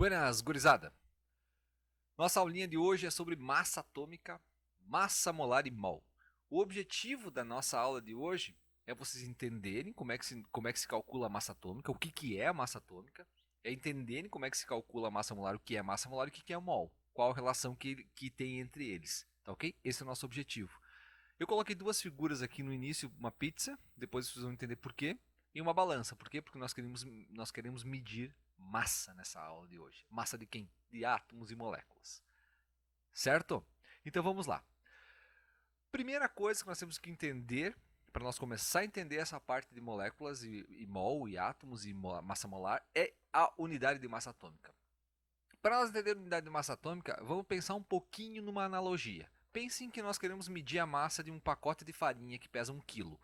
Buenas, gurizada! Nossa aulinha de hoje é sobre massa atômica, massa molar e mol. O objetivo da nossa aula de hoje é vocês entenderem como é que se calcula a massa atômica, o que é a massa atômica, é entenderem como é que se calcula a massa molar, o que é massa molar e o que é o mol, qual a relação que tem entre eles, tá ok? Esse é o nosso objetivo. Eu coloquei duas figuras aqui no início, uma pizza, depois vocês vão entender por quê, e uma balança. Por quê? Porque nós queremos medir massa nessa aula de hoje. Massa de quem? De átomos e moléculas. Certo? Então vamos lá. Primeira coisa que nós temos que entender, para nós começar a entender essa parte de moléculas e mol, e átomos e massa molar, é a unidade de massa atômica. Para nós entender a unidade de massa atômica, vamos pensar um pouquinho numa analogia. Pensem que nós queremos medir a massa de um pacote de farinha que pesa 1 kg.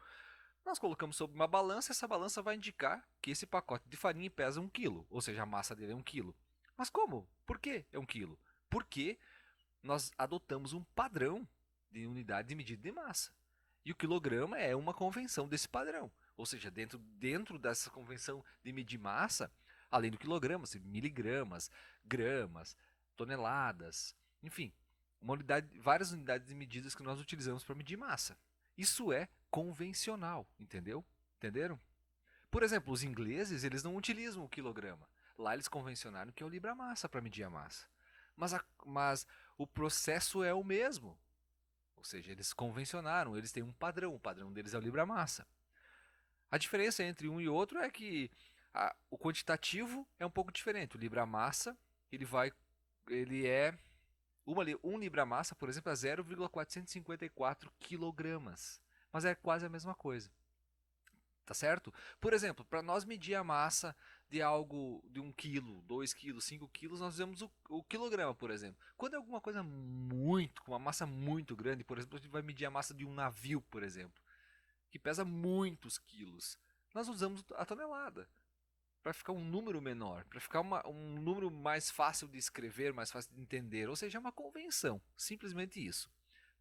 Nós colocamos sobre uma balança, essa balança vai indicar que esse pacote de farinha pesa 1 kg, ou seja, a massa dele é 1 kg. Mas como? Por que é 1 kg? Porque nós adotamos um padrão de unidade de medida de massa. E o quilograma é uma convenção desse padrão. Ou seja, dentro dessa convenção de medir massa, além do quilograma, miligramas, gramas, toneladas, enfim, várias unidades de medidas que nós utilizamos para medir massa. Isso é convencional, entendeu? Entenderam? Por exemplo, os ingleses eles não utilizam o quilograma. Lá eles convencionaram que é o libra-massa para medir a massa. Mas o processo é o mesmo. Ou seja, eles convencionaram, eles têm um padrão. O padrão deles é o libra-massa. A diferença entre um e outro é que o quantitativo é um pouco diferente. O libra-massa ele é um libra-massa, por exemplo, é 0,454 quilogramas. Mas é quase a mesma coisa. Tá certo? Por exemplo, para nós medir a massa de algo de 1 quilo, 2 quilos, 5 quilos, nós usamos o quilograma, por exemplo. Quando é alguma coisa com uma massa muito grande, por exemplo, a gente vai medir a massa de um navio, por exemplo, que pesa muitos quilos, nós usamos a tonelada para ficar um número menor, para ficar um número mais fácil de escrever, mais fácil de entender. Ou seja, é uma convenção, simplesmente isso.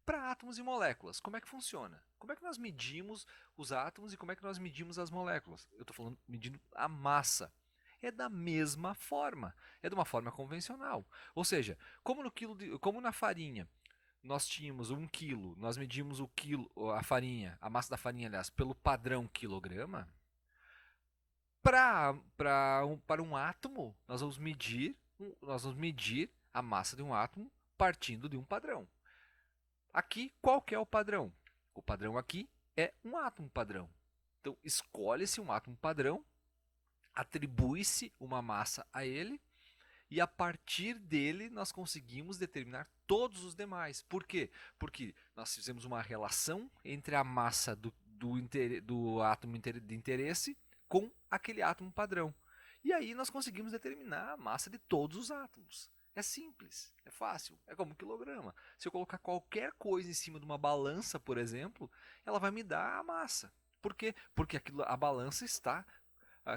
Para átomos e moléculas, como é que funciona? Como é que nós medimos os átomos e como é que nós medimos as moléculas? Eu estou falando medindo a massa. É da mesma forma, é de uma forma convencional. Ou seja, como na farinha nós tínhamos 1 quilo, nós medimos o quilo, a farinha, a massa da farinha, aliás, pelo padrão quilograma. Para um átomo, nós vamos medir a massa de um átomo partindo de um padrão. Aqui, qual que é o padrão? O padrão aqui é um átomo padrão. Então, escolhe-se um átomo padrão, atribui-se uma massa a ele, e a partir dele nós conseguimos determinar todos os demais. Por quê? Porque nós fizemos uma relação entre a massa do átomo de interesse com aquele átomo padrão. E aí nós conseguimos determinar a massa de todos os átomos. É simples, é fácil, é como um quilograma. Se eu colocar qualquer coisa em cima de uma balança, por exemplo, ela vai me dar a massa. Por quê? Porque a balança está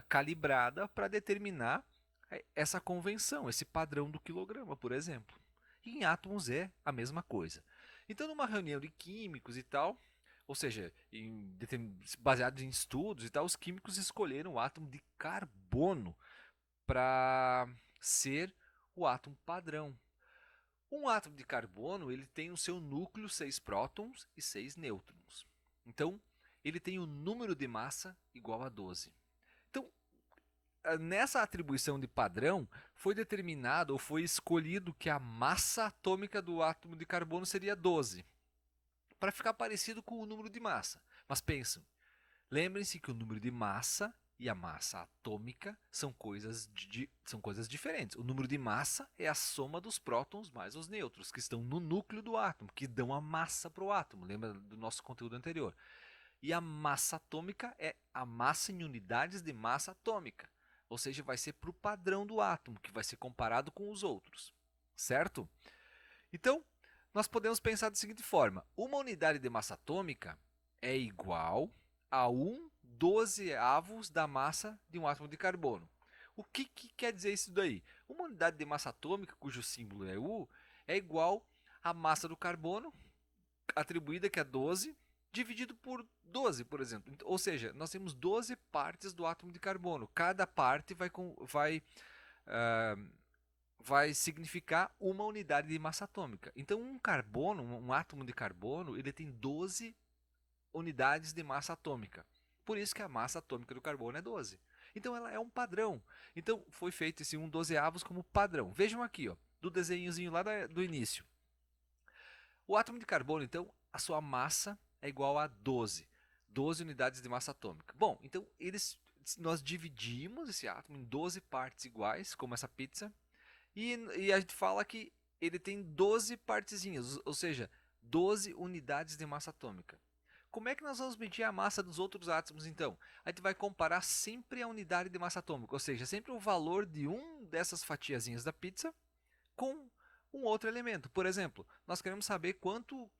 calibrada para determinar essa convenção, esse padrão do quilograma, por exemplo. E em átomos é a mesma coisa. Então, numa reunião de químicos e tal, ou seja, baseado em estudos e tal, os químicos escolheram o átomo de carbono para ser o átomo padrão. Um átomo de carbono ele tem o seu núcleo 6 prótons e 6 nêutrons. Então, ele tem o número de massa igual a 12. Então, nessa atribuição de padrão, foi determinado ou foi escolhido que a massa atômica do átomo de carbono seria 12, para ficar parecido com o número de massa. Mas pensam, lembrem-se que o número de massa e a massa atômica são coisas diferentes. O número de massa é a soma dos prótons mais os nêutrons, que estão no núcleo do átomo, que dão a massa para o átomo. Lembra do nosso conteúdo anterior? E a massa atômica é a massa em unidades de massa atômica. Ou seja, vai ser para o padrão do átomo, que vai ser comparado com os outros. Certo? Então, nós podemos pensar da seguinte forma. Uma unidade de massa atômica é igual a 1/12 da massa de um átomo de carbono. O que quer dizer isso daí? Uma unidade de massa atômica, cujo símbolo é U, é igual à massa do carbono, atribuída que é 12, dividido por 12, por exemplo. Ou seja, nós temos 12 partes do átomo de carbono. Cada parte vai vai significar uma unidade de massa atômica. Então um carbono, um átomo de carbono, ele tem 12 unidades de massa atômica. Por isso que a massa atômica do carbono é 12. Então ela é um padrão. Então foi feito esse 1/12 como padrão. Vejam aqui, ó, do desenhozinho lá do início. O átomo de carbono, então, a sua massa é igual a 12. 12 unidades de massa atômica. Bom, então nós dividimos esse átomo em 12 partes iguais, como essa pizza, e a gente fala que ele tem 12 partezinhas, ou seja, 12 unidades de massa atômica. Como é que nós vamos medir a massa dos outros átomos então? A gente vai comparar sempre a unidade de massa atômica, ou seja, sempre o valor de um dessas fatiazinhas da pizza com um outro elemento. Por exemplo, nós queremos saber quanto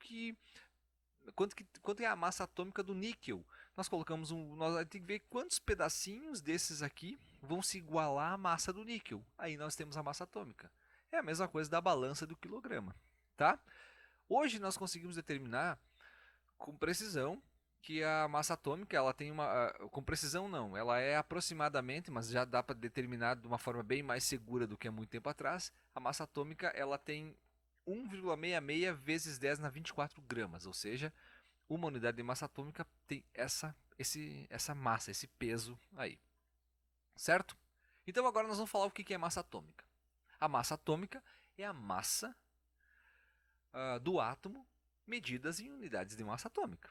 é a massa atômica do níquel. Nós colocamos nós temos que ver quantos pedacinhos desses aqui vão se igualar à massa do níquel. Aí nós temos a massa atômica. É a mesma coisa da balança do quilograma, tá? Hoje nós conseguimos determinar com precisão que a massa atômica ela tem com precisão não, ela é aproximadamente, mas já dá para determinar de uma forma bem mais segura do que há muito tempo atrás. A massa atômica ela tem 1,66 vezes 10 na 24 gramas, ou seja, uma unidade de massa atômica tem essa massa, esse peso aí, certo? Então agora nós vamos falar o que é massa atômica. A massa atômica é a massa do átomo medidas em unidades de massa atômica.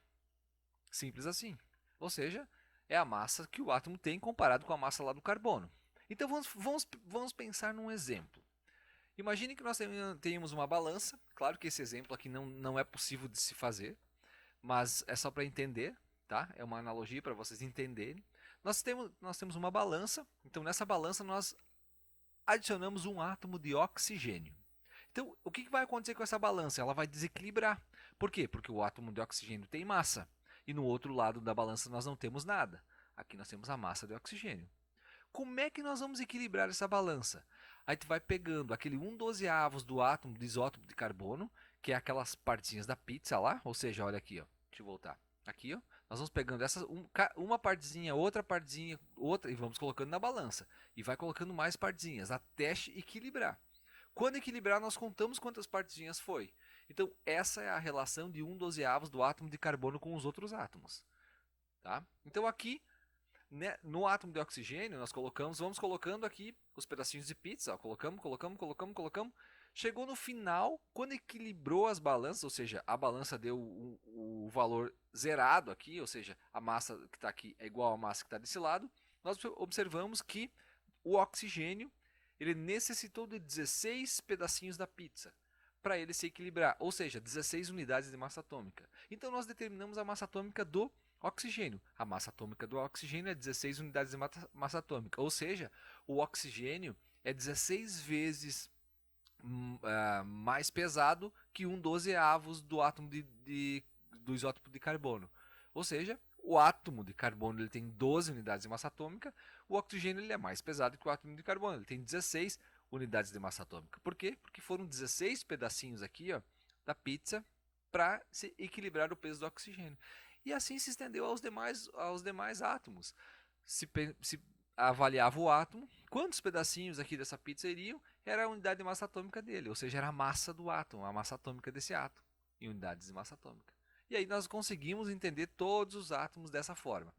Simples assim. Ou seja, é a massa que o átomo tem comparado com a massa lá do carbono. Então vamos pensar num exemplo. Imagine que nós tenhamos uma balança. Claro que esse exemplo aqui não é possível de se fazer, mas é só para entender, tá? É uma analogia para vocês entenderem. Nós temos uma balança, então nessa balança nós adicionamos um átomo de oxigênio. Então, o que vai acontecer com essa balança? Ela vai desequilibrar. Por quê? Porque o átomo de oxigênio tem massa. E no outro lado da balança nós não temos nada. Aqui nós temos a massa de oxigênio. Como é que nós vamos equilibrar essa balança? A gente vai pegando aquele 1/12 do átomo de isótopo de carbono, que é aquelas partezinhas da pizza lá. Ou seja, olha aqui, ó. Deixa eu voltar. Aqui, ó. Nós vamos pegando uma partezinha, outra partezinha, outra, e vamos colocando na balança. E vai colocando mais partezinhas, até equilibrar. Quando equilibrar, nós contamos quantas partezinhas foi. Então, essa é a relação de 1/12 do átomo de carbono com os outros átomos. Tá? Então, aqui, né, no átomo de oxigênio, vamos colocando aqui os pedacinhos de pizza. Ó, colocamos. Chegou no final, quando equilibrou as balanças, ou seja, a balança deu o valor zerado aqui, ou seja, a massa que está aqui é igual à massa que está desse lado, nós observamos que o oxigênio ele necessitou de 16 pedacinhos da pizza para ele se equilibrar, ou seja, 16 unidades de massa atômica. Então nós determinamos a massa atômica do oxigênio. A massa atômica do oxigênio é 16 unidades de massa atômica, ou seja, o oxigênio é 16 vezes mais pesado que 1/12 do átomo do isótopo de carbono. Ou seja, o átomo de carbono ele tem 12 unidades de massa atômica, o oxigênio ele é mais pesado que o átomo de carbono, ele tem 16 unidades de massa atômica. Por quê? Porque foram 16 pedacinhos aqui, ó, da pizza para se equilibrar o peso do oxigênio. E assim se estendeu aos demais átomos. Se avaliava o átomo, quantos pedacinhos aqui dessa pizza iriam, era a unidade de massa atômica dele, ou seja, era a massa do átomo, a massa atômica desse átomo, em unidades de massa atômica. E aí nós conseguimos entender todos os átomos dessa forma.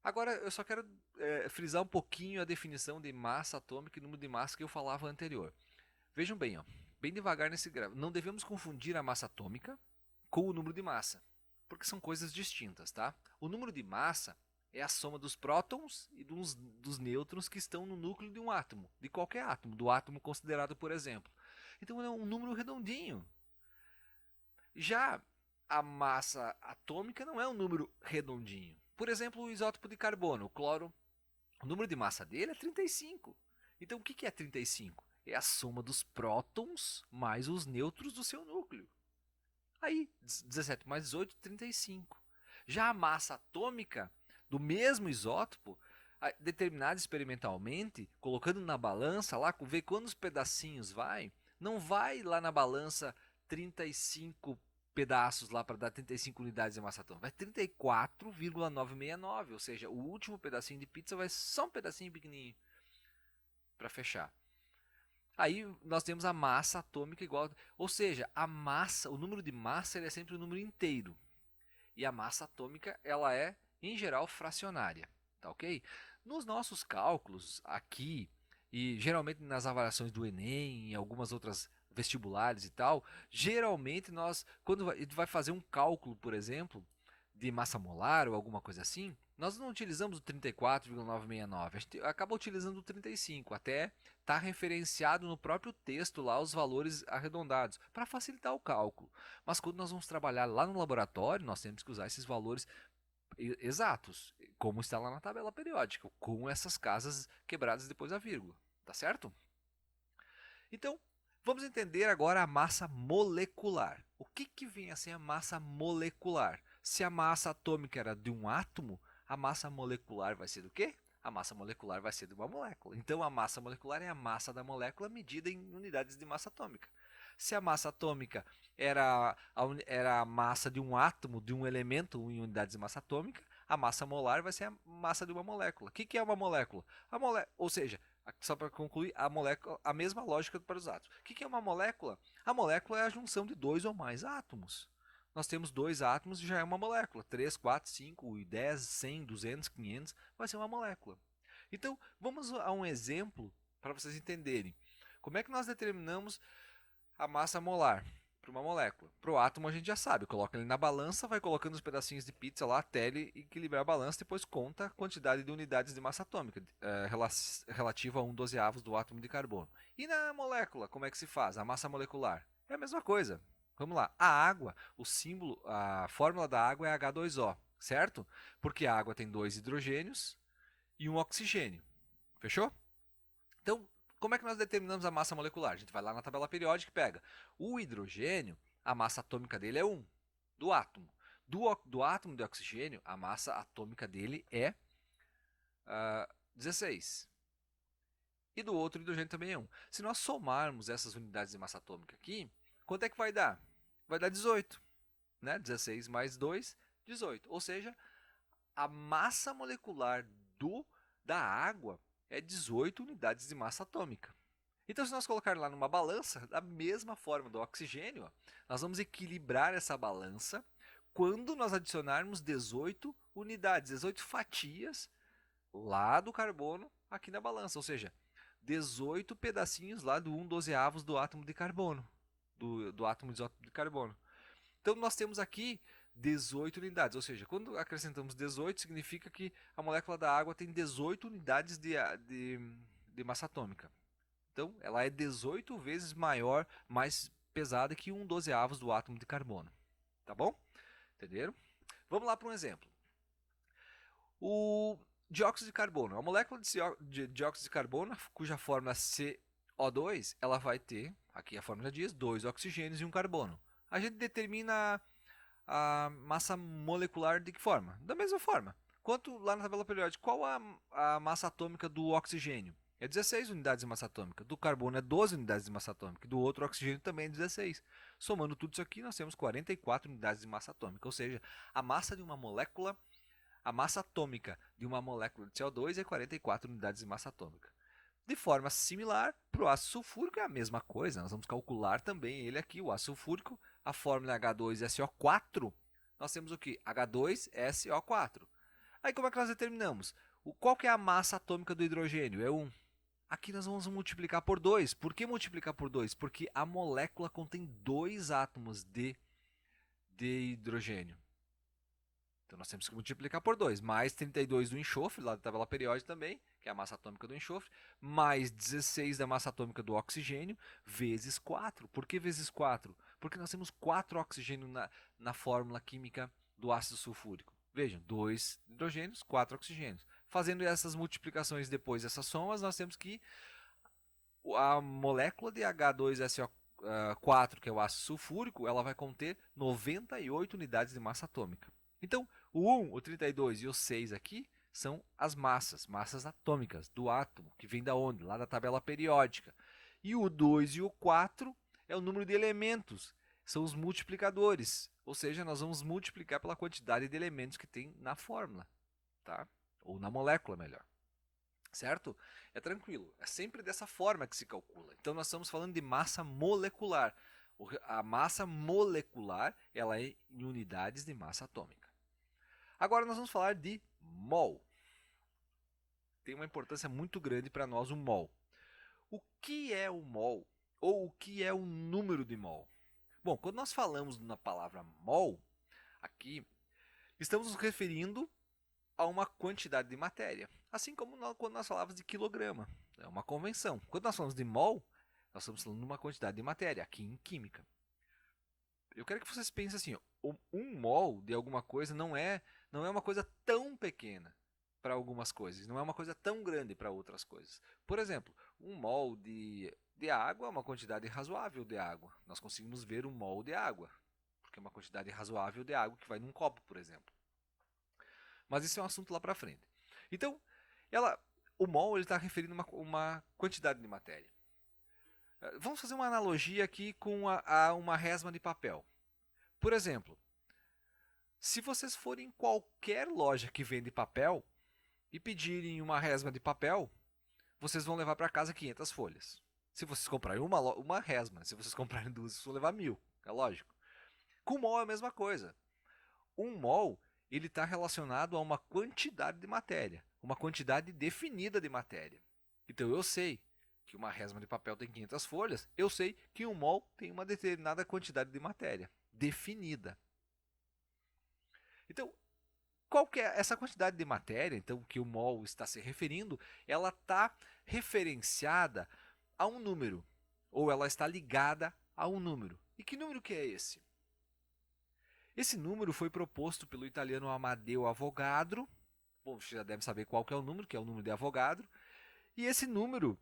Agora eu só quero frisar um pouquinho a definição de massa atômica e número de massa que eu falava anterior. Vejam bem, ó, bem devagar nesse gráfico. Não devemos confundir a massa atômica com o número de massa, porque são coisas distintas, tá? O número de massa é a soma dos prótons e dos nêutrons que estão no núcleo de um átomo, de qualquer átomo, do átomo considerado, por exemplo. Então é um número redondinho. Já a massa atômica não é um número redondinho. Por exemplo, o isótopo de carbono, o cloro, o número de massa dele é 35. Então o que é 35? É a soma dos prótons mais os nêutrons do seu núcleo. Aí, 17 mais 18, 35. Já a massa atômica do mesmo isótopo, determinada experimentalmente, colocando na balança lá, ver quantos pedacinhos vai, não vai lá na balança 35 pedaços lá para dar 35 unidades de massa atômica, vai 34,969, ou seja, o último pedacinho de pizza vai só um pedacinho pequenininho para fechar. Aí nós temos a massa atômica igual, ou seja, a massa, o número de massa ele é sempre o número inteiro. E a massa atômica ela é, em geral, fracionária, tá ok? Nos nossos cálculos aqui, e geralmente nas avaliações do Enem e algumas outras vestibulares e tal, geralmente nós, quando vai fazer um cálculo, por exemplo, de massa molar ou alguma coisa assim, nós não utilizamos o 34,969, a gente acaba utilizando o 35, até está referenciado no próprio texto lá os valores arredondados, para facilitar o cálculo. Mas quando nós vamos trabalhar lá no laboratório, nós temos que usar esses valores exatos, como está lá na tabela periódica, com essas casas quebradas depois da vírgula, tá certo? Então, vamos entender agora a massa molecular. O que vem a ser a massa molecular? Se a massa atômica era de um átomo, a massa molecular vai ser do quê? A massa molecular vai ser de uma molécula. Então, a massa molecular é a massa da molécula medida em unidades de massa atômica. Se a massa atômica era a massa de um átomo, de um elemento em unidades de massa atômica, a massa molar vai ser a massa de uma molécula. O que é uma molécula? Ou seja, só para concluir, a molécula, a mesma lógica para os átomos. O que é uma molécula? A molécula é a junção de dois ou mais átomos. Nós temos dois átomos e já é uma molécula. 3, 4, 5, 10, 100, 200, 500 vai ser uma molécula. Então, vamos a um exemplo para vocês entenderem. Como é que nós determinamos a massa molar para uma molécula? Para o átomo a gente já sabe, coloca ele na balança, vai colocando os pedacinhos de pizza lá até ele equilibrar a balança, depois conta a quantidade de unidades de massa atômica relativa a 1/12 do átomo de carbono. E na molécula, como é que se faz? A massa molecular é a mesma coisa. Vamos lá, a água, o símbolo, a fórmula da água é H2O, certo? Porque a água tem 2 hidrogênios e um oxigênio. Fechou? Então, como é que nós determinamos a massa molecular? A gente vai lá na tabela periódica e pega o hidrogênio, a massa atômica dele é 1, do átomo. Do átomo de oxigênio, a massa atômica dele é 16. E do outro hidrogênio também é 1. Se nós somarmos essas unidades de massa atômica aqui, quanto é que vai dar? Vai dar 18. Né? 16 mais 2, 18. Ou seja, a massa molecular da água é 18 unidades de massa atômica. Então, se nós colocar lá numa balança, da mesma forma do oxigênio, ó, nós vamos equilibrar essa balança quando nós adicionarmos 18 unidades, 18 fatias lá do carbono aqui na balança, ou seja, 18 pedacinhos lá do 1/12 do átomo de carbono, do átomo de isótopo de carbono. Então, nós temos aqui 18 unidades, ou seja, quando acrescentamos 18, significa que a molécula da água tem 18 unidades de massa atômica. Então, ela é 18 vezes maior, mais pesada que 1/12 do átomo de carbono. Tá bom? Entenderam? Vamos lá para um exemplo. O dióxido de carbono. A molécula de dióxido de carbono, cuja fórmula é CO2, ela vai ter, aqui a fórmula diz, 2 oxigênios e um carbono. A gente determina a massa molecular de que forma? Da mesma forma. Quanto lá na tabela periódica, qual a massa atômica do oxigênio? É 16 unidades de massa atômica. Do carbono é 12 unidades de massa atômica. Do outro oxigênio também é 16. Somando tudo isso aqui, nós temos 44 unidades de massa atômica. Ou seja, a massa de uma molécula, a massa atômica de uma molécula de CO2 é 44 unidades de massa atômica. De forma similar, para o ácido sulfúrico é a mesma coisa. Nós vamos calcular também ele aqui, o ácido sulfúrico. A fórmula é H2SO4. Nós temos o que? H2SO4. Aí como é que nós determinamos? Qual que é a massa atômica do hidrogênio? É 1. Aqui nós vamos multiplicar por 2. Por que multiplicar por 2? Porque a molécula contém 2 átomos de hidrogênio. Então nós temos que multiplicar por 2, mais 32 do enxofre, lá da tabela periódica também, que é a massa atômica do enxofre, mais 16 da massa atômica do oxigênio, vezes 4. Por que vezes 4? Porque nós temos 4 oxigênios na fórmula química do ácido sulfúrico. Vejam, 2 hidrogênios, 4 oxigênios. Fazendo essas multiplicações depois dessas somas, nós temos que a molécula de H2SO4, que é o ácido sulfúrico, ela vai conter 98 unidades de massa atômica. Então, o 1, o 32 e o 6 aqui são as massas atômicas do átomo, que vem da onde? Lá da tabela periódica. E o 2 e o 4 é o número de elementos, são os multiplicadores. Ou seja, nós vamos multiplicar pela quantidade de elementos que tem na fórmula, tá? Ou na molécula, melhor. certo? É tranquilo, é sempre dessa forma que se calcula. Então nós estamos falando de massa molecular. A massa molecular ela é em unidades de massa atômica. Agora nós vamos falar de mol. Tem uma importância muito grande para nós o mol. O que é o mol? Ou o que é o número de mol? Bom, quando nós falamos na palavra mol, aqui, estamos nos referindo a uma quantidade de matéria. Assim como quando nós falávamos de quilograma. É uma convenção. Quando nós falamos de mol, nós estamos falando de uma quantidade de matéria, aqui em química. Eu quero que vocês pensem assim, um mol de alguma coisa não é uma coisa tão pequena para algumas coisas, não é uma coisa tão grande para outras coisas. Por exemplo, um mol de água é uma quantidade razoável de água. Nós conseguimos ver um mol de água, porque é uma quantidade razoável de água que vai num copo, por exemplo. Mas isso é um assunto lá para frente. Então, o mol está referindo uma quantidade de matéria. Vamos fazer uma analogia aqui com a uma resma de papel. Por exemplo, se vocês forem em qualquer loja que vende papel e pedirem uma resma de papel, vocês vão levar para casa 500 folhas. Se vocês comprarem uma resma, se vocês comprarem duas, vocês vão levar 1000, é lógico. Com o mol é a mesma coisa. Um mol ele está relacionado a uma quantidade de matéria, uma quantidade definida de matéria. Então eu sei que uma resma de papel tem 500 folhas, eu sei que um mol tem uma determinada quantidade de matéria definida. Então, qual que é essa quantidade de matéria, então, que o mol está se referindo? Ela está referenciada a um número, ou ela está ligada a um número. E que número que é esse? Esse número foi proposto pelo italiano Amadeo Avogadro. Bom, você já deve saber qual que é o número, que é o número de Avogadro. E esse número,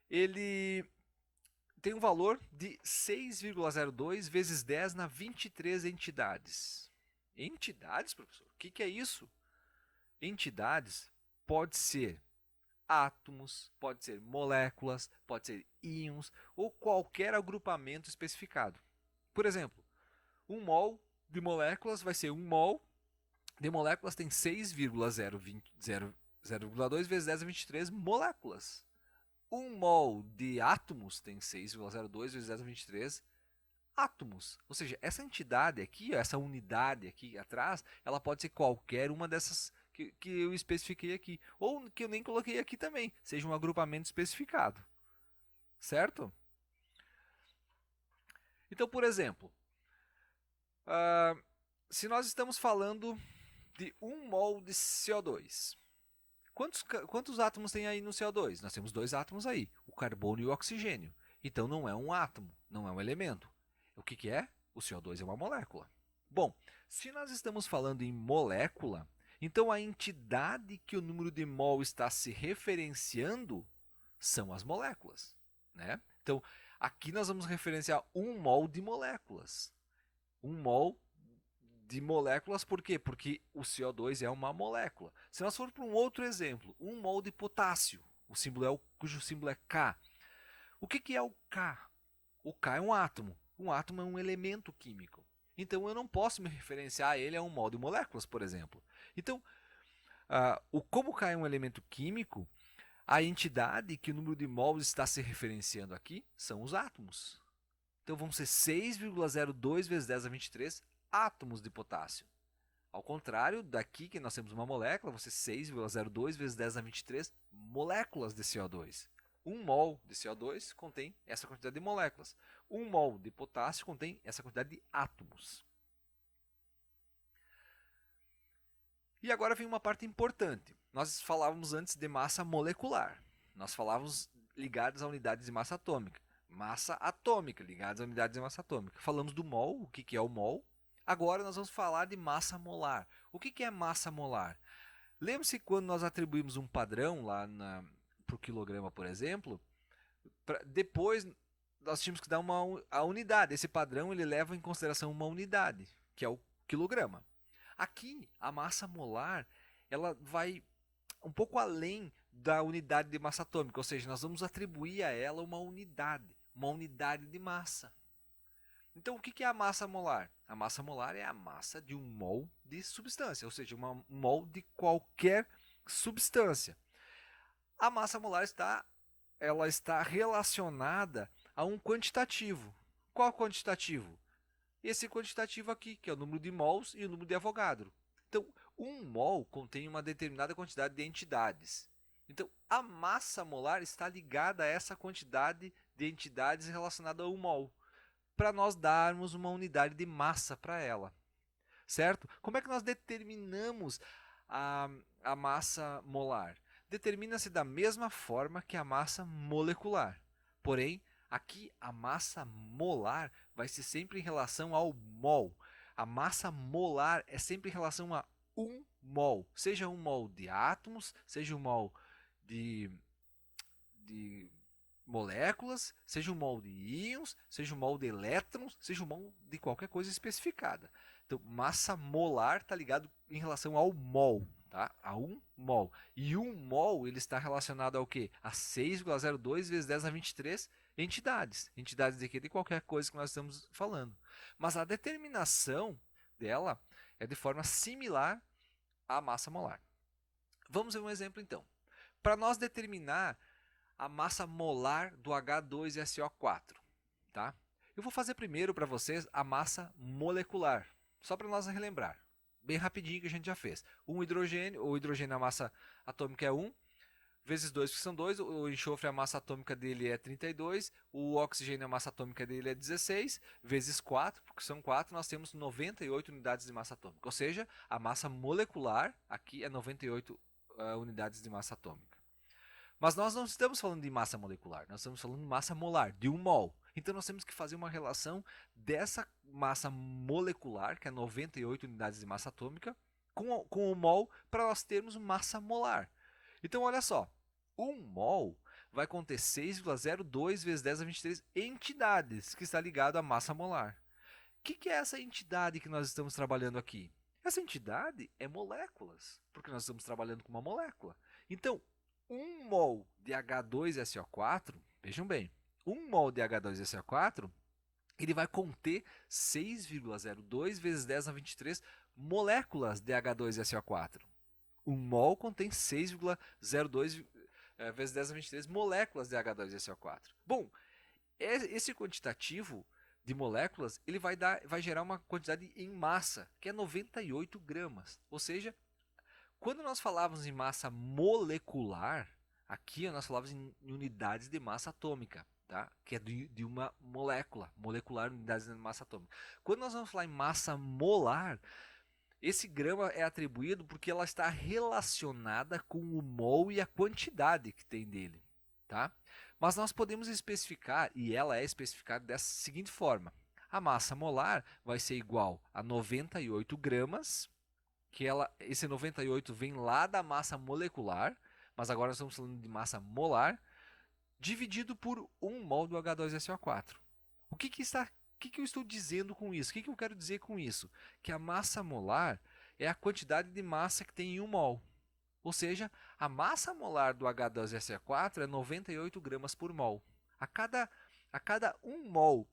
ele tem um valor de 6,02 vezes 10 na 23 entidades. Entidades, professor? O que é isso? Entidades pode ser átomos, pode ser moléculas, pode ser íons ou qualquer agrupamento especificado. Por exemplo, um mol de moléculas vai ser um mol de moléculas tem 6,002 vezes 10 a 23 moléculas. Um mol de átomos tem 6,02 vezes 10 a 23 átomos. Ou seja, essa entidade aqui, essa unidade aqui atrás, ela pode ser qualquer uma dessas que eu especifiquei aqui. Ou que eu nem coloquei aqui também, seja um agrupamento especificado. Certo? Então, por exemplo, se nós estamos falando de 1 mol de CO2, quantos átomos tem aí no CO2? Nós temos 2 átomos aí, o carbono e o oxigênio. Então não é um átomo, não é um elemento. O que é? O CO2 é uma molécula. Bom, se nós estamos falando em molécula, então a entidade que o número de mol está se referenciando são as moléculas. Né? Então, aqui nós vamos referenciar 1 mol de moléculas. 1 mol de moléculas, por quê? Porque o CO2 é uma molécula. Se nós formos para um outro exemplo, 1 mol de potássio, cujo símbolo é K. O que é o K? O K é um átomo. Um átomo é um elemento químico. Então eu não posso me referenciar a ele a 1 mol de moléculas, por exemplo. Então, como K é um elemento químico, a entidade que o número de mols está se referenciando aqui são os átomos. Então vão ser 6,02 vezes 10 a 23 átomos de potássio. Ao contrário, daqui que nós temos uma molécula, você 6,02 vezes 10 a 23 moléculas de CO2. 1 mol de CO2 contém essa quantidade de moléculas. 1 mol de potássio contém essa quantidade de átomos. E agora vem uma parte importante. Nós falávamos antes de massa molecular. Nós falávamos ligados a unidades de massa atômica. Massa atômica, ligados a unidades de massa atômica. Falamos do mol, o que é o mol. Agora nós vamos falar de massa molar. O que é massa molar? Lembre-se quando nós atribuímos um padrão lá para o quilograma, por exemplo, depois nós tínhamos que dar a unidade. Esse padrão ele leva em consideração uma unidade, que é o quilograma. Aqui, a massa molar ela vai um pouco além da unidade de massa atômica, ou seja, nós vamos atribuir a ela uma unidade de massa. Então, o que é a massa molar? A massa molar é a massa de 1 mol de substância, ou seja, um mol de qualquer substância. A massa molar ela está relacionada a um quantitativo. Qual quantitativo? Esse quantitativo aqui, que é o número de mols e o número de Avogadro. Então, um mol contém uma determinada quantidade de entidades. Então, a massa molar está ligada a essa quantidade de entidades relacionada a um mol, para nós darmos uma unidade de massa para ela. Certo? Como é que nós determinamos a, a massa molar? Determina-se da mesma forma que a massa molecular. Porém, aqui a massa molar vai ser sempre em relação ao mol. A massa molar é sempre em relação a um mol. Seja um mol de átomos, seja um mol de moléculas, seja um mol de íons, seja um mol de elétrons, seja um mol de qualquer coisa especificada. Então, massa molar está ligado em relação ao mol, tá? A um mol. E um mol ele está relacionado ao quê? A 6,02 vezes 10 a 23 entidades. Entidades de quê? De qualquer coisa que nós estamos falando. Mas a determinação dela é de forma similar à massa molar. Vamos ver um exemplo então. Para nós determinar a massa molar do H2SO4, tá? Eu vou fazer primeiro para vocês a massa molecular, só para nós relembrar, bem rapidinho que a gente já fez. O hidrogênio a massa atômica é 1, vezes 2 que são 2, o enxofre a massa atômica dele é 32, o oxigênio a massa atômica dele é 16, vezes 4, porque são 4, nós temos 98 unidades de massa atômica, ou seja, a massa molecular aqui é 98 unidades de massa atômica. Mas nós não estamos falando de massa molecular, nós estamos falando de massa molar, de um mol. Então nós temos que fazer uma relação dessa massa molecular, que é 98 unidades de massa atômica, com o mol, para nós termos massa molar. Então olha só, um mol vai conter 6,02 vezes 10 a 23 entidades, que está ligado à massa molar. O que é essa entidade que nós estamos trabalhando aqui? Essa entidade é moléculas, porque nós estamos trabalhando com uma molécula. Então, 1 mol de H2SO4, vejam bem, 1 mol de H2SO4, ele vai conter 6,02 vezes 10 a 23 moléculas de H2SO4. 1 mol contém 6,02 vezes 10 a 23 moléculas de H2SO4. Bom, esse quantitativo de moléculas ele vai gerar uma quantidade em massa, que é 98 gramas. Ou seja, quando nós falávamos em massa molecular, aqui nós falávamos em unidades de massa atômica, tá? Que é de uma molecular unidades de massa atômica. Quando nós vamos falar em massa molar, esse grama é atribuído porque ela está relacionada com o mol e a quantidade que tem dele, tá? Mas nós podemos especificar, e ela é especificada dessa seguinte forma: a massa molar vai ser igual a 98 gramas, que esse 98 vem lá da massa molecular, mas agora nós estamos falando de massa molar, dividido por 1 mol do H2SO4. O que eu estou dizendo com isso? O que eu quero dizer com isso? Que a massa molar é a quantidade de massa que tem em 1 mol. Ou seja, a massa molar do H2SO4 é 98 gramas por mol. A cada 1 mol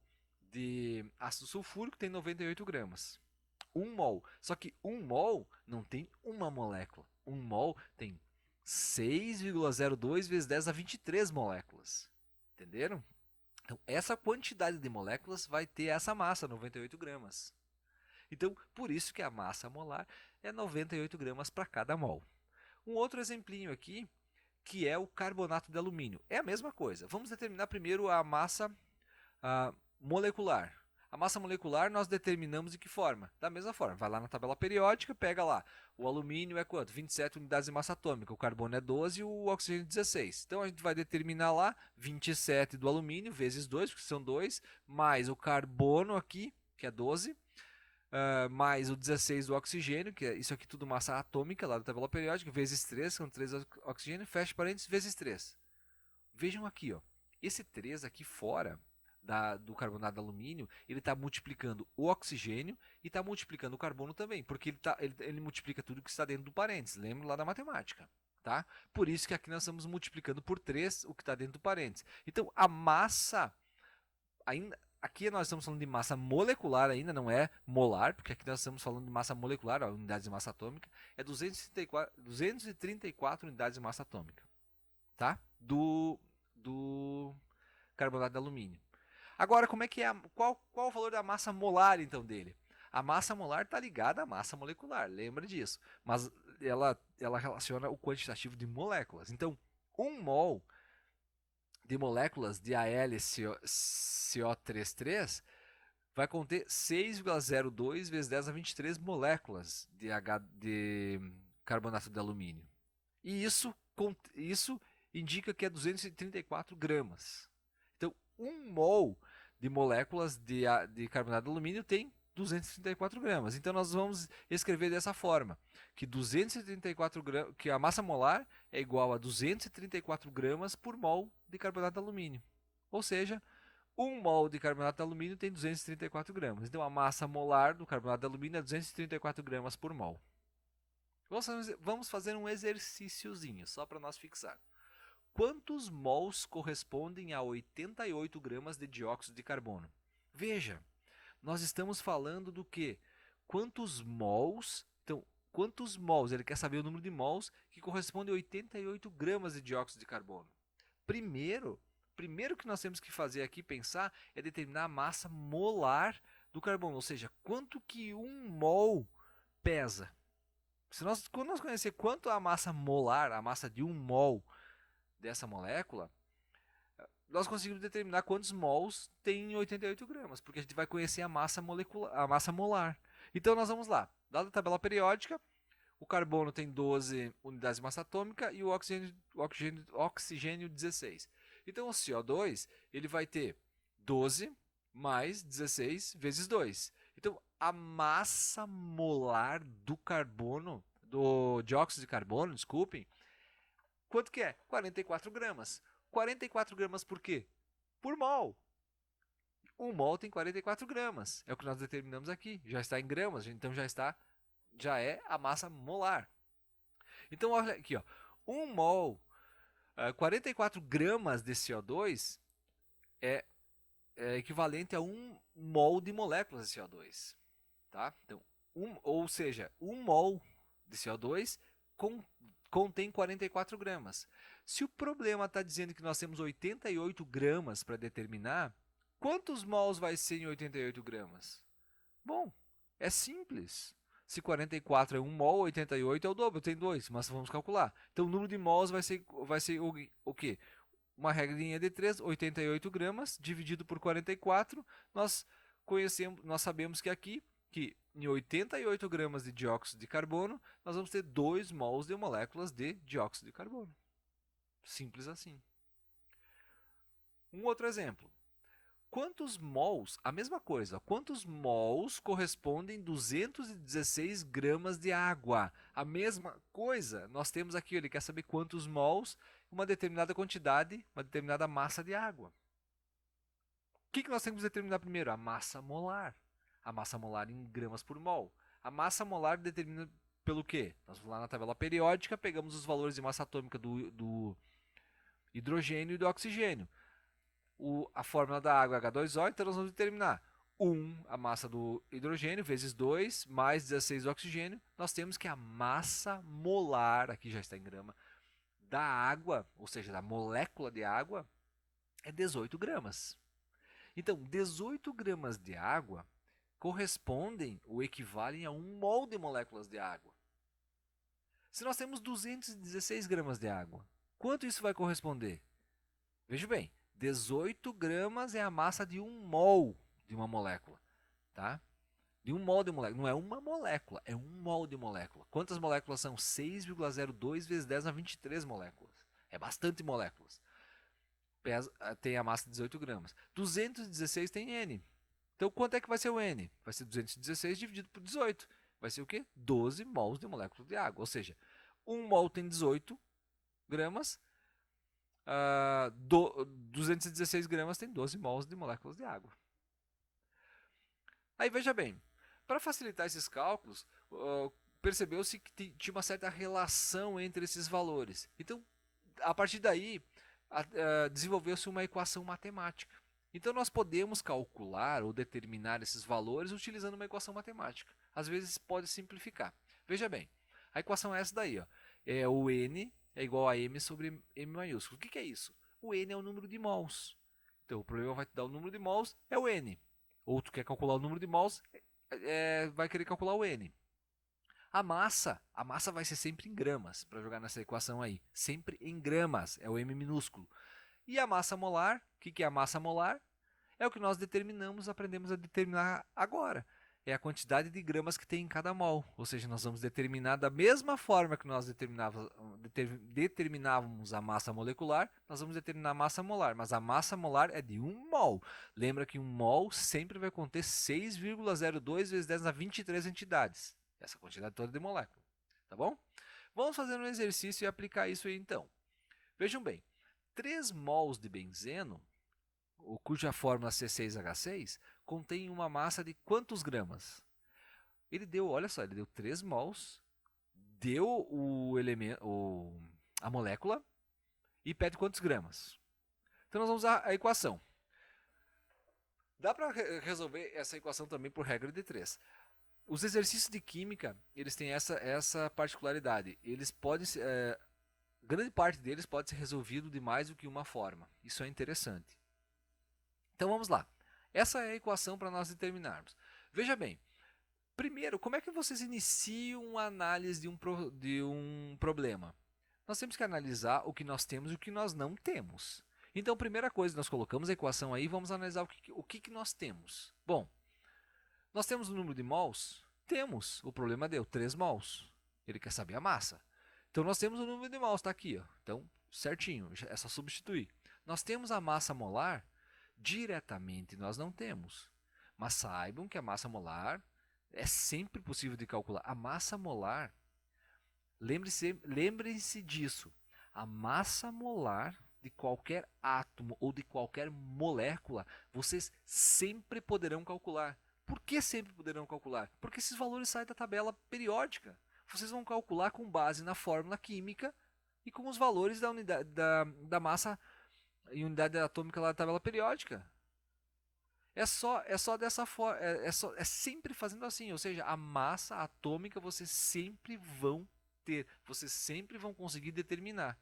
de ácido sulfúrico tem 98 gramas. 1 mol. Só que 1 mol não tem uma molécula. 1 mol tem 6,02 vezes 10 a 23 moléculas. Entenderam? Então, essa quantidade de moléculas vai ter essa massa, 98 gramas. Então, por isso que a massa molar é 98 gramas para cada mol. Um outro exemplinho aqui, que é o carbonato de alumínio. É a mesma coisa. Vamos determinar primeiro a massa molecular. A massa molecular nós determinamos de que forma? Da mesma forma, vai lá na tabela periódica, pega lá, o alumínio é quanto? 27 unidades de massa atômica, o carbono é 12 e o oxigênio 16. Então a gente vai determinar lá 27 do alumínio vezes 2, porque são 2, mais o carbono aqui, que é 12, mais o 16 do oxigênio, que é isso aqui tudo massa atômica lá da tabela periódica, vezes 3, são 3 oxigênio, fecha parênteses, vezes 3. Vejam aqui, ó, esse 3 aqui fora do carbonato de alumínio, ele está multiplicando o oxigênio e está multiplicando o carbono também, porque ele multiplica tudo que está dentro do parênteses, lembra lá da matemática. Tá? Por isso que aqui nós estamos multiplicando por 3 o que está dentro do parênteses. Então, a massa, aqui nós estamos falando de massa molecular ainda, não é molar, porque aqui nós estamos falando de massa molecular, unidades de massa atômica, é 234 unidades de massa atômica. tá? Do carbonato de alumínio. Agora, como é que é qual o valor da massa molar então dele? A massa molar está ligada à massa molecular, lembra disso? Mas ela relaciona o quantitativo de moléculas. Então, 1 mol de moléculas de AlCO33 vai conter 6,02 vezes 10 a 23 moléculas de carbonato de alumínio. E isso indica que é 234 gramas. Então, 1 mol de moléculas de carbonato de alumínio tem 234 gramas. Então, nós vamos escrever dessa forma, que 234 gramas, que a massa molar é igual a 234 gramas por mol de carbonato de alumínio. Ou seja, 1 mol de carbonato de alumínio tem 234 gramas. Então, a massa molar do carbonato de alumínio é 234 gramas por mol. Vamos fazer um exercíciozinho, só para nós fixar. Quantos mols correspondem a 88 gramas de dióxido de carbono? Veja, nós estamos falando do que? Quantos mols? Então, quantos mols? Ele quer saber o número de mols que corresponde a 88 gramas de dióxido de carbono. Primeiro que nós temos que fazer aqui, pensar, é determinar a massa molar do carbono, ou seja, quanto que 1 mol pesa. Quando nós conhecer quanto a massa molar, a massa de 1 mol dessa molécula, nós conseguimos determinar quantos mols tem em 88 gramas, porque a gente vai conhecer a massa molecular, a massa molar. Então nós vamos lá. Dada a tabela periódica, o carbono tem 12 unidades de massa atômica e o oxigênio 16. Então o CO2 ele vai ter 12 mais 16 vezes 2. Então a massa molar do carbono, do dióxido de carbono, desculpem, quanto que é? 44 gramas. 44 gramas por quê? Por mol. 1 mol tem 44 gramas. É o que nós determinamos aqui. Já está em gramas, então já é a massa molar. Então olha aqui, ó. 1 mol, 44 gramas de CO2 é equivalente a 1 mol de moléculas de CO2. Tá? Então, ou seja, 1 mol de CO2 contém 44 gramas. Se o problema está dizendo que nós temos 88 gramas para determinar, quantos mols vai ser em 88 gramas? Bom, é simples. Se 44 é 1 mol, 88 é o dobro, tem 2, mas vamos calcular. Então o número de mols vai ser o quê? Uma regrinha de 3, 88 gramas, dividido por 44, nós sabemos que aqui, que em 88 gramas de dióxido de carbono, nós vamos ter 2 mols de moléculas de dióxido de carbono. Simples assim. Um outro exemplo. Quantos mols, a mesma coisa, quantos mols correspondem 216 gramas de água? A mesma coisa, nós temos aqui, ele quer saber quantos mols, uma determinada quantidade, uma determinada massa de água. O que nós temos que determinar primeiro? A massa molar. A massa molar em gramas por mol. A massa molar determina pelo quê? Nós vamos lá na tabela periódica, pegamos os valores de massa atômica do hidrogênio e do oxigênio. A fórmula da água é H2O, então nós vamos determinar 1, a massa do hidrogênio, vezes 2, mais 16 do oxigênio. Nós temos que a massa molar, aqui já está em grama, da água, ou seja, da molécula de água, é 18 gramas. Então, 18 gramas de água correspondem ou equivalem a 1 mol de moléculas de água. Se nós temos 216 gramas de água, quanto isso vai corresponder? Veja bem, 18 gramas é a massa de 1 mol de uma molécula. Tá? De 1 mol de molécula. Não é uma molécula, é 1 mol de molécula. Quantas moléculas são? 6,02 vezes 10 a 23 moléculas. É bastante moléculas. Tem a massa de 18 gramas. 216 tem N. Então quanto é que vai ser o N? Vai ser 216 dividido por 18. Vai ser o quê? 12 mols de molécula de água. Ou seja, 1 mol tem 18 gramas. 216 gramas tem 12 mols de moléculas de água. Aí veja bem, para facilitar esses cálculos, percebeu-se que tinha uma certa relação entre esses valores. Então, a partir daí, desenvolveu-se uma equação matemática. Então, nós podemos calcular ou determinar esses valores utilizando uma equação matemática. Às vezes, pode simplificar. Veja bem, a equação é essa daí. Ó. O N é igual a M sobre M maiúsculo. O que é isso? O N é o número de mols. Então o problema vai te dar o número de mols, é o N. Ou tu quer calcular o número de mols, vai querer calcular o N. A massa vai ser sempre em gramas, para jogar nessa equação aí. Sempre em gramas, é o M minúsculo. E a massa molar, o que é a massa molar? É o que nós aprendemos a determinar agora. É a quantidade de gramas que tem em cada mol. Ou seja, nós vamos determinar da mesma forma que nós determinávamos a massa molecular, nós vamos determinar a massa molar. Mas a massa molar é de 1 mol. Lembra que 1 mol sempre vai conter 6,02 vezes 10 na 23 entidades. Essa quantidade toda de molécula. Tá bom? Vamos fazer um exercício e aplicar isso aí então. Vejam bem, 3 mols de benzeno, cuja fórmula C6H6, contém uma massa de quantos gramas? Ele deu, olha só, ele deu 3 mols, deu a molécula e pede quantos gramas. Então nós vamos usar a equação. Dá para resolver essa equação também por regra de 3. Os exercícios de química, eles têm essa particularidade. Eles podem grande parte deles pode ser resolvido de mais do que uma forma. Isso é interessante. Então vamos lá. Essa é a equação para nós determinarmos. Veja bem, primeiro, como é que vocês iniciam a análise de um problema? Nós temos que analisar o que nós temos e o que nós não temos. Então, primeira coisa, nós colocamos a equação aí e vamos analisar o que nós temos. Bom, nós temos o número de mols? Temos. O problema deu 3 mols. Ele quer saber a massa. Então, nós temos o número de mols, está aqui. Ó. Então, certinho, é só substituir. Nós temos a massa molar? Diretamente nós não temos. Mas saibam que a massa molar é sempre possível de calcular. A massa molar, lembrem-se disso. A massa molar de qualquer átomo ou de qualquer molécula, vocês sempre poderão calcular. Por que sempre poderão calcular? Porque esses valores saem da tabela periódica. Vocês vão calcular com base na fórmula química e com os valores da unidade da massa em unidade atômica lá da tabela periódica. É só dessa forma, é sempre fazendo assim, ou seja, a massa atômica vocês sempre vão ter, vocês sempre vão conseguir determinar.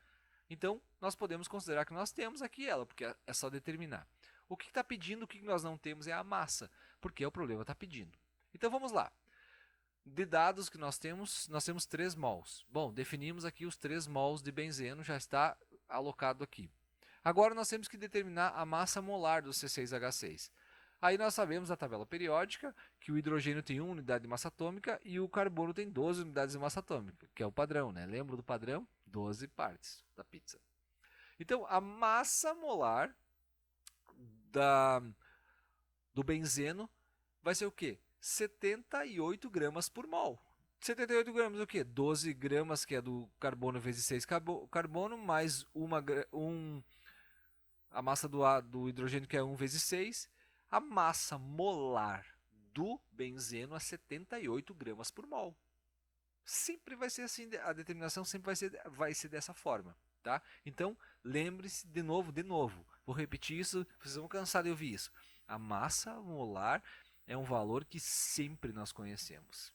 Então, nós podemos considerar que nós temos aqui ela, porque é só determinar. O que está pedindo, o que nós não temos é a massa, porque o problema está pedindo. Então, vamos lá. De dados que nós temos 3 mols. Bom, definimos aqui os 3 mols de benzeno, já está alocado aqui. Agora nós temos que determinar a massa molar do C6H6. Aí nós sabemos da tabela periódica que o hidrogênio tem 1 unidade de massa atômica e o carbono tem 12 unidades de massa atômica, que é o padrão, né? Lembra do padrão? 12 partes da pizza. Então, a massa molar do benzeno vai ser o quê? 78 gramas por mol. 78 gramas o quê? 12 gramas, que é do carbono vezes 6 carbono, mais a massa do hidrogênio, que é 1 vezes 6. A massa molar do benzeno é 78 gramas por mol. Sempre vai ser assim, a determinação sempre vai ser dessa forma. Tá? Então, lembre-se de novo, vou repetir isso, vocês vão cansar de ouvir isso. A massa molar é um valor que sempre nós conhecemos,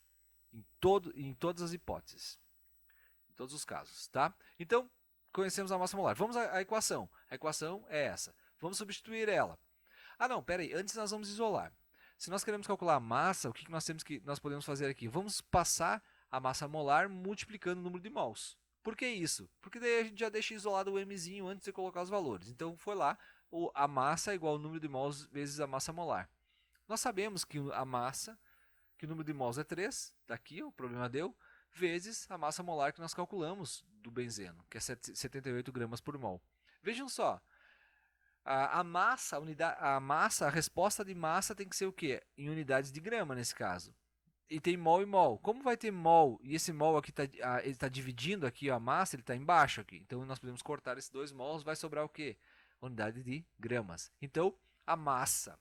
em todas as hipóteses, em todos os casos. Tá? Então, conhecemos a massa molar. Vamos à equação. A equação é essa. Vamos substituir ela. Ah, não, pera aí. Antes nós vamos isolar. Se nós queremos calcular a massa, o que nós podemos fazer aqui? Vamos passar a massa molar multiplicando o número de mols. Por que isso? Porque daí a gente já deixa isolado o mzinho antes de colocar os valores. Então foi lá, a massa é igual ao número de mols vezes a massa molar. Nós sabemos que a massa, que o número de mols é 3, daqui o problema deu, vezes a massa molar que nós calculamos do benzeno, que é 78 gramas por mol. Vejam só, a resposta de massa tem que ser o quê? Em unidades de grama nesse caso. E tem mol e mol. Como vai ter mol e esse mol aqui ele está dividindo aqui a massa, ele está embaixo aqui. Então nós podemos cortar esses 2 mols, vai sobrar o quê? Unidade de gramas. Então a massa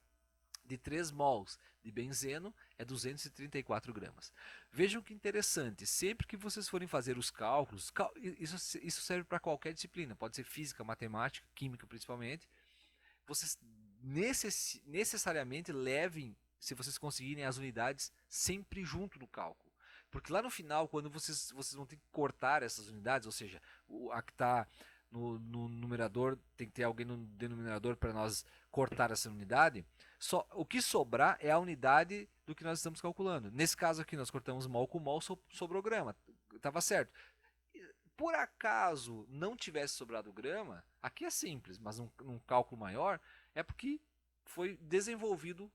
de 3 mols de benzeno é 234 gramas. Vejam que interessante, sempre que vocês forem fazer os cálculos, isso serve para qualquer disciplina, pode ser física, matemática, química principalmente, vocês necessariamente levem, se vocês conseguirem, as unidades sempre junto do cálculo. Porque lá no final, quando vocês vão ter que cortar essas unidades, ou seja, a que está no numerador, tem que ter alguém no denominador para nós cortar essa unidade, o que sobrar é a unidade do que nós estamos calculando. Nesse caso aqui, nós cortamos mol com mol, sobrou grama. Estava certo. Por acaso não tivesse sobrado grama, aqui é simples, mas num cálculo maior, é porque foi desenvolvido,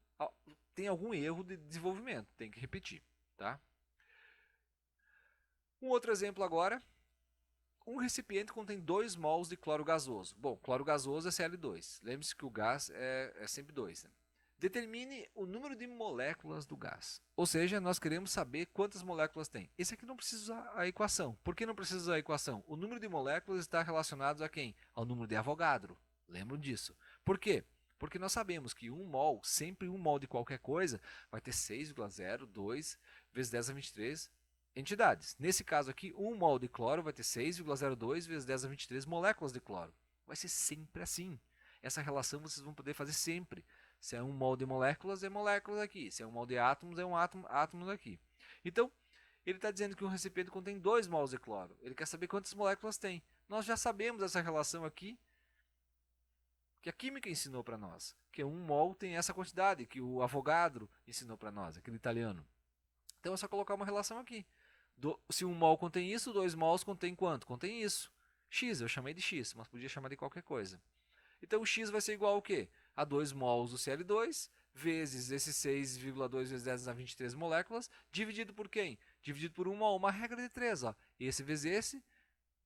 tem algum erro de desenvolvimento, tem que repetir. Tá? Um outro exemplo agora. Um recipiente contém 2 mols de cloro gasoso. Bom, cloro gasoso é Cl2. Lembre-se que o gás é sempre 2. Né? Determine o número de moléculas do gás. Ou seja, nós queremos saber quantas moléculas tem. Esse aqui não precisa usar a equação. Por que não precisa usar a equação? O número de moléculas está relacionado a quem? Ao número de Avogadro. Lembram disso. Por quê? Porque nós sabemos que sempre um mol de qualquer coisa, vai ter 6,02 vezes 10 a 23 entidades. Nesse caso aqui, 1 mol de cloro vai ter 6,02 vezes 10 a 23 moléculas de cloro. Vai ser sempre assim. Essa relação vocês vão poder fazer sempre. Se é 1 mol de moléculas, é moléculas aqui. Se é 1 mol de átomos, é um átomos aqui. Então, ele está dizendo que um recipiente contém 2 mols de cloro. Ele quer saber quantas moléculas tem. Nós já sabemos essa relação aqui, que a química ensinou para nós. Que 1 mol tem essa quantidade, que o Avogadro ensinou para nós, aquele italiano. Então é só colocar uma relação aqui. Se 1 mol contém isso, 2 mols contém quanto? Contém isso. X, eu chamei de X, mas podia chamar de qualquer coisa. Então o X vai ser igual ao quê? A 2 mols do Cl2, vezes esse 6,2 vezes 10 a 23 moléculas, dividido por quem? Dividido por 1 mol, uma regra de 3. Ó. Esse vezes esse,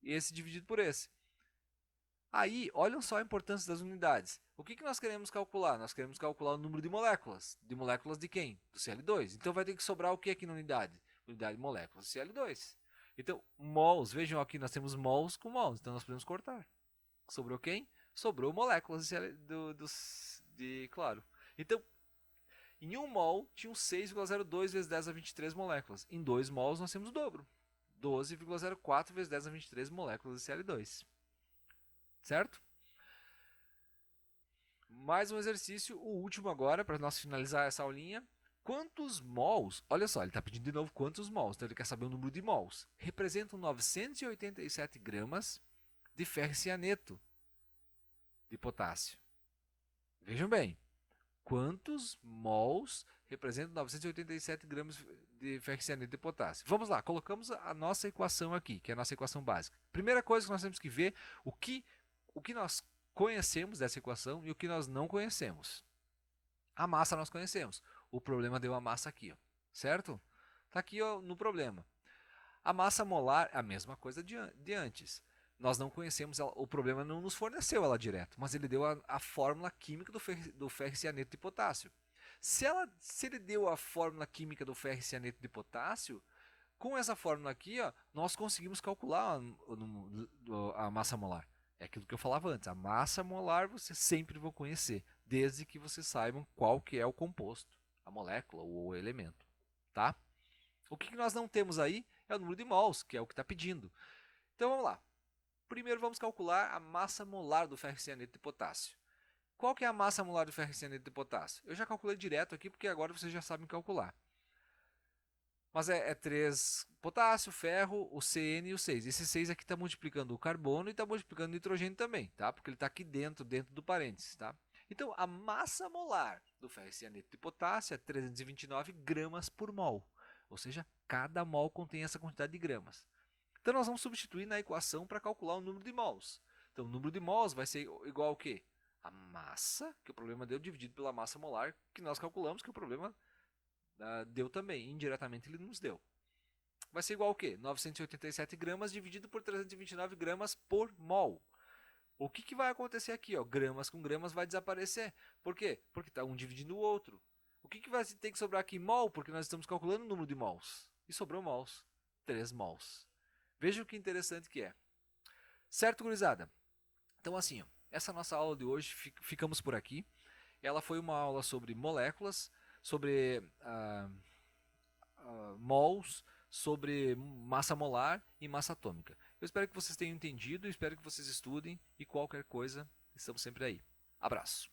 e esse dividido por esse. Aí, olhem só a importância das unidades. O que nós queremos calcular? Nós queremos calcular o número de moléculas. De moléculas de quem? Do Cl2. Então vai ter que sobrar o que aqui na unidade? Unidade de moléculas de Cl2. Então, mols, vejam aqui, nós temos mols com mols, então nós podemos cortar. Sobrou quem? Sobrou moléculas de claro. Então, em 1 mol, tinham 6,02 vezes 10 a 23 moléculas. Em 2 mols, nós temos o dobro. 12,04 vezes 10 a 23 moléculas de Cl2. Certo? Mais um exercício, o último agora, para nós finalizar essa aulinha. Quantos mols, olha só, ele está pedindo de novo quantos mols, então ele quer saber o número de mols. Representam 987 gramas de ferricianeto de potássio. Vejam bem, quantos mols representam 987 gramas de ferricianeto de potássio. Vamos lá, colocamos a nossa equação aqui, que é a nossa equação básica. Primeira coisa que nós temos que ver, o que nós conhecemos dessa equação e o que nós não conhecemos. A massa nós conhecemos. O problema deu a massa aqui, ó, certo? Está aqui ó, no problema. A massa molar é a mesma coisa de antes. Nós não conhecemos ela, o problema não nos forneceu ela direto, mas ele deu a fórmula química do ferricianeto de potássio. Se ele deu a fórmula química do ferricianeto de potássio, com essa fórmula aqui, ó, nós conseguimos calcular a massa molar. É aquilo que eu falava antes, a massa molar vocês sempre vão conhecer, desde que vocês saibam qual que é o composto, a molécula ou o elemento. Tá? O que nós não temos aí é o número de mols, que é o que está pedindo. Então vamos lá. Primeiro vamos calcular a massa molar do ferricianeto de potássio. Qual que é a massa molar do ferricianeto de potássio? Eu já calculei direto aqui, porque agora vocês já sabem calcular. Mas é 3 potássio, ferro, o CN e o 6. Esse 6 aqui está multiplicando o carbono e está multiplicando o nitrogênio também, tá? Porque ele está aqui dentro do parênteses, tá? Então, a massa molar do ferricianeto de potássio é 329 gramas por mol. Ou seja, cada mol contém essa quantidade de gramas. Então, nós vamos substituir na equação para calcular o número de mols. Então, o número de mols vai ser igual ao quê? A massa, que o problema deu, dividido pela massa molar, que nós calculamos que o problema deu também. Indiretamente ele nos deu. Vai ser igual ao quê? 987 gramas dividido por 329 gramas por mol. O que vai acontecer aqui? Ó? Gramas com gramas vai desaparecer. Por quê? Porque está um dividindo o outro. O que vai ter que sobrar aqui? Mol, porque nós estamos calculando o número de mols. E sobrou mols. 3 mols. Vejam que interessante que é. Certo, gurizada? Então assim, ó, essa nossa aula de hoje, ficamos por aqui. Ela foi uma aula sobre moléculas, sobre mols, sobre massa molar e massa atômica. Eu espero que vocês tenham entendido, espero que vocês estudem e qualquer coisa, estamos sempre aí. Abraço!